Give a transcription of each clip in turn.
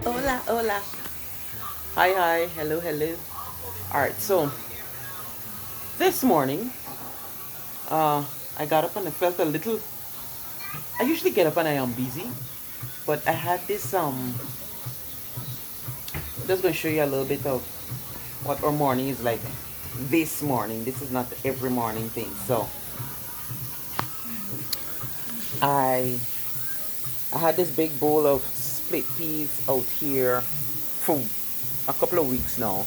Hola, hola. Hi, hi. Hello, hello. All right. So this morning, uh, I got up and I felt a little. I usually get up and I am busy, but I had this. I'm just gonna show you a little bit of what our morning is like. This morning. This is not every morning thing. So I I had this big bowl of split peas out here for a couple of weeks now,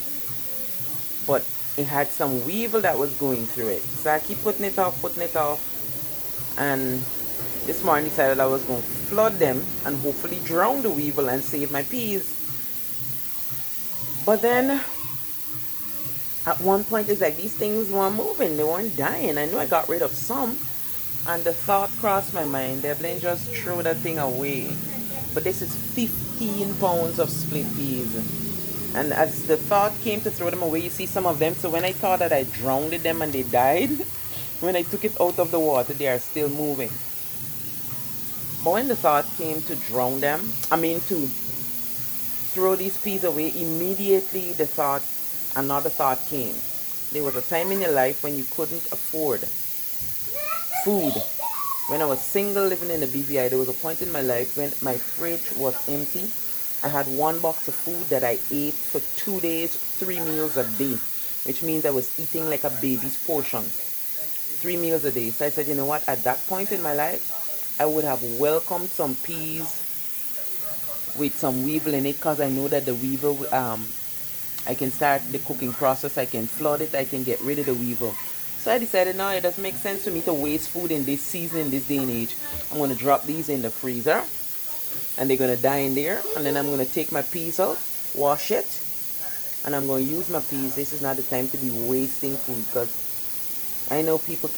but it had some weevil that was going through it. So I keep putting it off, and this morning decided I was going to flood them and hopefully drown the weevil and save my peas. But then at one point it's like these things weren't moving, they weren't dying. I knew I got rid of some, and the thought crossed my mind, Deblin, just throw that thing away. But this is 15 pounds of split peas. And as the thought came to throw them away, you see some of them. So when I thought that I drowned them and they died, when I took it out of the water, they are still moving. But when the thought came to drown them, I mean to throw these peas away, immediately another thought came. There was a time in your life when you couldn't afford food. When I was single living in the BVI, there was a point in my life when my fridge was empty. I had one box of food that I ate for 2 days, 3 meals a day, which means I was eating like a baby's portion, 3 meals a day. So I said, you know what, at that point in my life, I would have welcomed some peas with some weevil in it, because I know that the weevil, I can start the cooking process, I can flood it, I can get rid of the weevil. So I decided now it doesn't make sense for me to waste food in this season, in this day and age. I'm going to drop these in the freezer and they're going to die in there. And then I'm going to take my peas out, wash it, and I'm going to use my peas. This is not the time to be wasting food, because I know people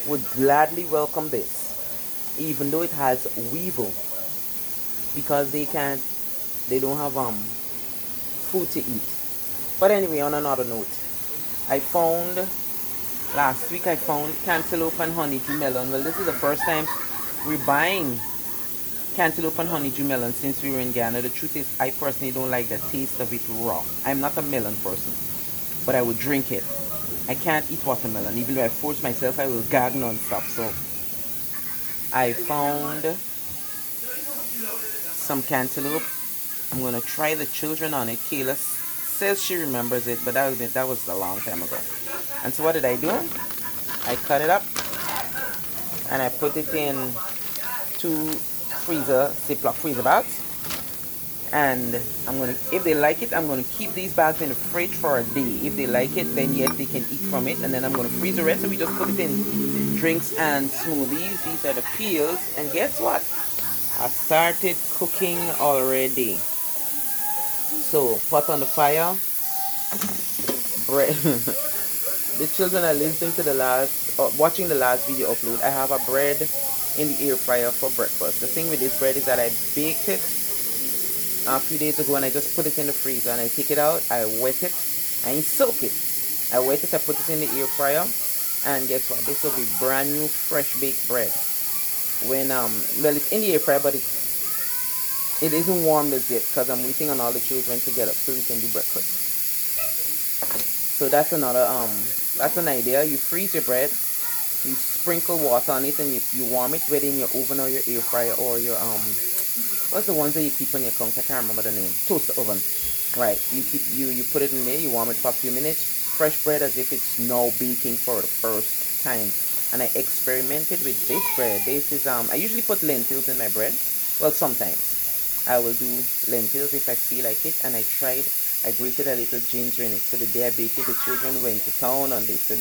would gladly welcome this, even though it has weevil, because they don't have food to eat. But anyway, on another note, I found last week I found cantaloupe and honeydew melon. Well, this is the first time we're buying cantaloupe and honeydew melon since we were in Ghana. The truth is, I personally don't like the taste of it raw. I'm not a melon person, but I would drink it. I can't eat watermelon. Even though I force myself, I will gag non-stop. So I found some cantaloupe. I'm gonna try the children on it. Kayla says she remembers it, but that was a long time ago. And so what did I do? I cut it up and I put it in two Ziploc freezer bags. And if they like it, I'm gonna keep these bags in the fridge for a day. If they like it, then yes, they can eat from it. And then I'm gonna freeze the rest, and we just put it in drinks and smoothies. These are the peels, and guess what? I started cooking already. So pot on the fire, bread. The children are listening to watching the last video upload. I have a bread in the air fryer for breakfast. The thing with this bread is that I baked it a few days ago and I just put it in the freezer, and I take it out, I wet it, I soak it. I wet it, I put it in the air fryer, and guess what? This will be brand new, fresh baked bread. Well, it's in the air fryer, but it isn't warmed as yet, because I'm waiting on all the children to get up so we can do breakfast. So that's an idea. You freeze your bread, you sprinkle water on it, and you warm it, whether in your oven or your air fryer or your what's the ones that you keep on your counter? I can't remember the name. Toaster oven. Right. You put it in there, you warm it for a few minutes. Fresh bread as if it's now baking for the first time. And I experimented with this bread. This is I usually put lentils in my bread. Well, sometimes I will do lentils if I feel like it, and I grated a little ginger in it. So the day I baked it, the children went to town on this. So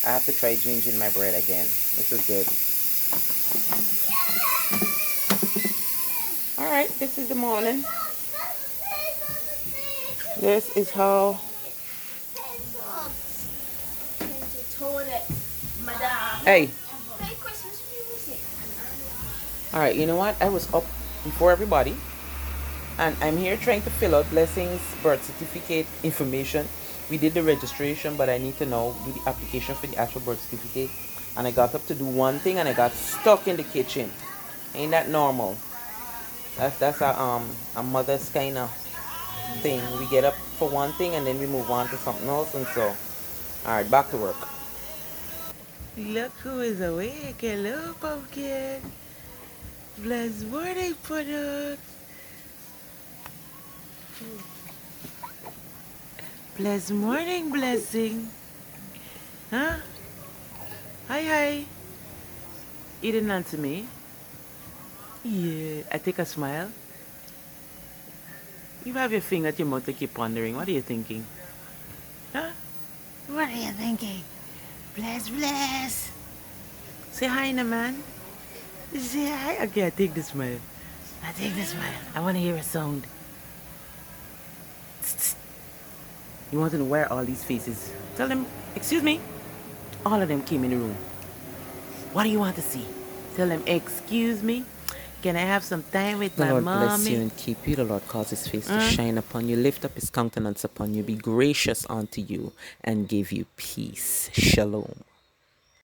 I have to try ginger in my bread again. This is good. Alright, this is the morning. This is how. Hey. Alright, you know what? I was up before everybody, and I'm here trying to fill out Blessing's birth certificate information. We did the registration, but I need to now do the application for the actual birth certificate. And I got up to do one thing and I got stuck in the kitchen. Ain't that normal? That's a mother's kind of thing. We get up for one thing and then we move on to something else, and so all right, back to work. Look who is awake. Hello, pumpkin. Bless morning, product. Bless morning, blessing. Huh? Hi, hi. You didn't answer me. Yeah, I take a smile. You have your finger at your mouth to keep pondering. What are you thinking? Huh? What are you thinking? Bless, bless. Say hi, na man. Say hi. Okay, I take the smile. I take the smile. I want to hear a sound. You want to know where all these faces? Tell them, excuse me. All of them came in the room. What do you want to see? Tell them, excuse me. Can I have some time with my mommy? The Lord bless you and keep you. The Lord cause his face to shine upon you, lift up his countenance upon you, be gracious unto you, and give you peace. Shalom.